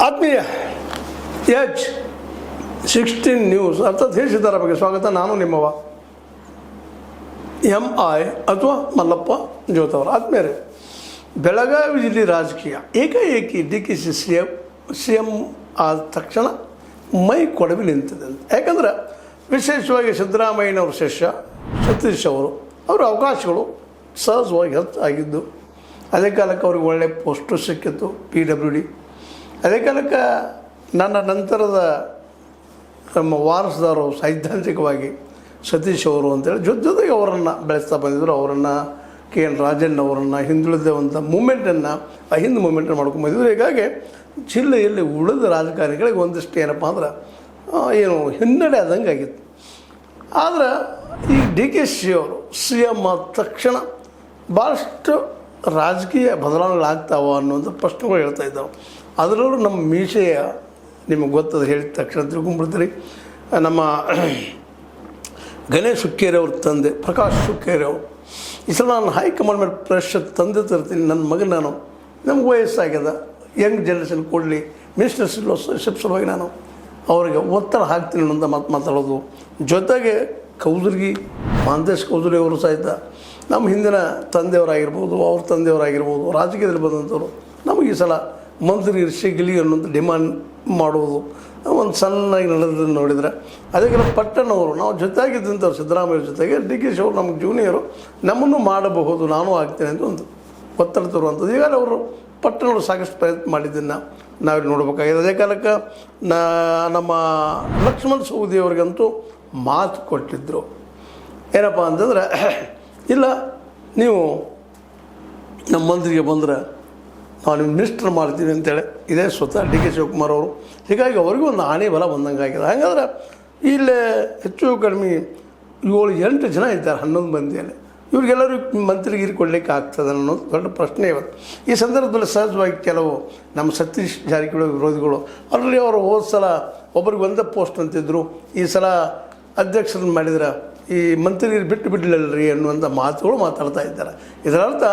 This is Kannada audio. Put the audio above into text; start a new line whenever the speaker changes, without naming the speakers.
ಆತ್ಮೀಯ H16 ನ್ಯೂಸ್ ಅರ್ಥಾತ್ ಹೇಳಿಸಿದ್ದರ ಬಗ್ಗೆ ಸ್ವಾಗತ. ನಾನು ನಿಮ್ಮವ MI ಅಥವಾ ಮಲ್ಲಪ್ಪ ಜೋತವರು. ಆತ್ಮೀಯರೇ, ಬೆಳಗಾವಿ ಜಿಲ್ಲೆ ರಾಜಕೀಯ ಏಕಾಏಕಿ DKC CM ಆದ ತಕ್ಷಣ ಮೈ ಕೊಡವಿ ನಿಂತಿದೆ ಅಂತ. ಯಾಕಂದ್ರೆ ವಿಶೇಷವಾಗಿ ಸಿದ್ದರಾಮಯ್ಯನವ್ರ ಶಿಷ್ಯ ಸತೀಶ್ ಅವರ ಅವಕಾಶಗಳು ಸಹಜವಾಗಿ ಹೆಚ್ಚಾಗಿದ್ದು, ಅದೇ ಕಾಲಕ್ಕೆ ಅವ್ರಿಗೆ ಒಳ್ಳೆಯ ಪೋಸ್ಟು ಸಿಕ್ಕಿತ್ತು PWD. ಅದೇ ಕಾಲಕ್ಕೆ ನನ್ನ ನಂತರದ ನಮ್ಮ ವಾರಸದಾರರು ಸೈದ್ಧಾಂತಿಕವಾಗಿ ಸತೀಶ್ ಅವರು ಅಂತೇಳಿ ಜೊತೆಗೆ ಅವರನ್ನು ಬೆಳೆಸ್ತಾ ಬಂದಿದ್ದರು. ಅವರನ್ನು KN ರಾಜನ್ ಅವರನ್ನು ಹಿಂದುಳಿದಂಥ ಮೂಮೆಂಟನ್ನು ಹಿಂದೆ ಮೂಮೆಂಟನ್ನು ಮಾಡ್ಕೊಂಬಂದಿದ್ರು. ಹೀಗಾಗಿ ಜಿಲ್ಲೆಯಲ್ಲಿ ಉಳಿದ ರಾಜಕಾರಣಿಗಳಿಗೆ ಒಂದಿಷ್ಟು ಏನಪ್ಪ ಅಂದ್ರೆ ಏನು ಹಿನ್ನಡೆ ಆದಂಗೆ ಆಗಿತ್ತು. ಆದರೆ ಈ DKC ಅವರು CM ಆದ ತಕ್ಷಣ ಭಾಳಷ್ಟು ರಾಜಕೀಯ ಬದಲಾವಣೆಗಳಾಗ್ತಾವ ಅನ್ನೋಂಥ ಪ್ರಶ್ನೆಗಳು ಹೇಳ್ತಾ ಇದ್ದಾವೆ. ಅದರಲ್ಲೂ ನಮ್ಮ ಮೀಸೆಯ ನಿಮಗೆ ಗೊತ್ತದ ಹೇಳಿದ ತಕ್ಷಣ ತಿಳ್ಕೊಂಡ್ಬಿಡ್ತೀರಿ. ನಮ್ಮ ಗಣೇಶ್ ಹುಕ್ಕೇರಿ ಅವ್ರ ತಂದೆ ಪ್ರಕಾಶ್ ಹುಕ್ಕೇರಿ ಅವರು ಈ ಸಲ ನಾನು ಹೈಕಮಾಂಡ್ ಮೇಲೆ ಪ್ರೆಷರ್ ತಂದೆ ತರ್ತೀನಿ, ನನ್ನ ಮಗನ ನಾನು ನಮ್ಗೆ ವಯಸ್ಸಾಗ್ಯದ, ಯಂಗ್ ಜನ್ರೇಷನ್ ಕೊಡಲಿ, ಮಿನಿಸ್ಟರ್ಶಿಪ್ ಸಲುವಾಗಿ ನಾನು ಅವರಿಗೆ ಒತ್ತಡ ಹಾಕ್ತೀನಿ ಅನ್ನೋಂಥ ಮಾತಾಡೋದು. ಜೊತೆಗೆ ಕೌಜಲ್ಗಿ ಮಹಾಂತೇಶ್ ಕೌಜಲ್ಗಿ ಅವರು ಸಹಿತ ನಮ್ಮ ಹಿಂದಿನ ತಂದೆಯವರಾಗಿರ್ಬೋದು, ಅವ್ರ ತಂದೆಯವರಾಗಿರ್ಬೋದು, ರಾಜಕೀಯದಲ್ಲಿ ಬಂದಂಥವ್ರು ನಮಗೆ ಈ ಸಲ ಮಂತ್ರಿ ಸಿಗಲಿ ಅನ್ನೋಂಥ ಡಿಮಾಂಡ್ ಮಾಡುವುದು ಒಂದು ಸಣ್ಣಾಗಿ ನಡೆದನ್ನು ನೋಡಿದರೆ, ಅದಕ್ಕೆಲ್ಲ ಪಟ್ಟಣವರು ನಾವು ಜೊತೆಯಾಗಿದ್ದಂಥವ್ರು ಸಿದ್ದರಾಮಯ್ಯ ಜೊತೆಗೆ DKC ಅವರು ನಮಗೆ ಜೂನಿಯರು, ನಮ್ಮನ್ನು ಮಾಡಬಹುದು, ನಾನು ಆಗ್ತೇನೆ ಅಂತ ಒಂದು ಒತ್ತಡ ತರುವಂಥದ್ದು. ಈಗಾಗಲೇ ಅವರು ಪಟ್ಟಣವರು ಸಾಕಷ್ಟು ಪ್ರಯತ್ನ ಮಾಡಿದ್ದನ್ನು ನಾವಿಲ್ಲಿ ನೋಡಬೇಕಾಗಿದೆ. ಅದೇ ಕಾಲಕ್ಕೆ ನಮ್ಮ ಲಕ್ಷ್ಮಣ ಸವದಿಯವರಿಗಂತೂ ಮಾತು ಕೊಟ್ಟಿದ್ದರು. ಏನಪ್ಪ ಅಂತಂದರೆ, ಇಲ್ಲ ನೀವು ನಮ್ಮ ಮಂತ್ರಿಗೆ ಬಂದರೆ ನಾವು ನಿಮ್ಮ ಮಿನಿಸ್ಟರ್ ಮಾಡ್ತೀವಿ ಅಂತೇಳಿ ಇದೇ ಸ್ವತಃ DK ಶಿವಕುಮಾರ್ ಅವರು. ಹೀಗಾಗಿ ಅವ್ರಿಗೂ ಒಂದು ಆಣೆ ಬಲ ಬಂದಂಗೆ ಆಗಿದೆ. ಹಾಗಾದ್ರೆ ಇಲ್ಲೇ ಹೆಚ್ಚು ಕಡಿಮೆ 7-8 ಜನ ಇದ್ದಾರೆ 11 ಮಂದಿಯಲ್ಲಿ. ಇವ್ರಿಗೆಲ್ಲರೂ ಮಂತ್ರಿಗಿರಿ ಕೊಡಲಿಕ್ಕೆ ಆಗ್ತದೆ ಅನ್ನೋದು ದೊಡ್ಡ ಪ್ರಶ್ನೆ ಇವತ್ತು. ಈ ಸಂದರ್ಭದಲ್ಲಿ ಸಹಜವಾಗಿ ಕೆಲವು ನಮ್ಮ ಸತೀಶ್ ಜಾರಕಿಹೊಳಿ ವಿರೋಧಿಗಳು ಅದರಲ್ಲಿ ಅವರು ಹೋದ ಸಲ ಒಬ್ಬರಿಗೆ ಒಂದೇ ಪೋಸ್ಟ್ ಅಂತಿದ್ದರು, ಈ ಸಲ ಅಧ್ಯಕ್ಷರನ್ನು ಮಾಡಿದ್ರೆ ಈ ಮಂತ್ರಿಗಿರಿ ಬಿಟ್ಟು ಬಿಡಲಿಲ್ಲರಿ ಅನ್ನುವಂಥ ಮಾತುಗಳು ಮಾತಾಡ್ತಾ ಇದ್ದಾರೆ. ಇದರರ್ಥ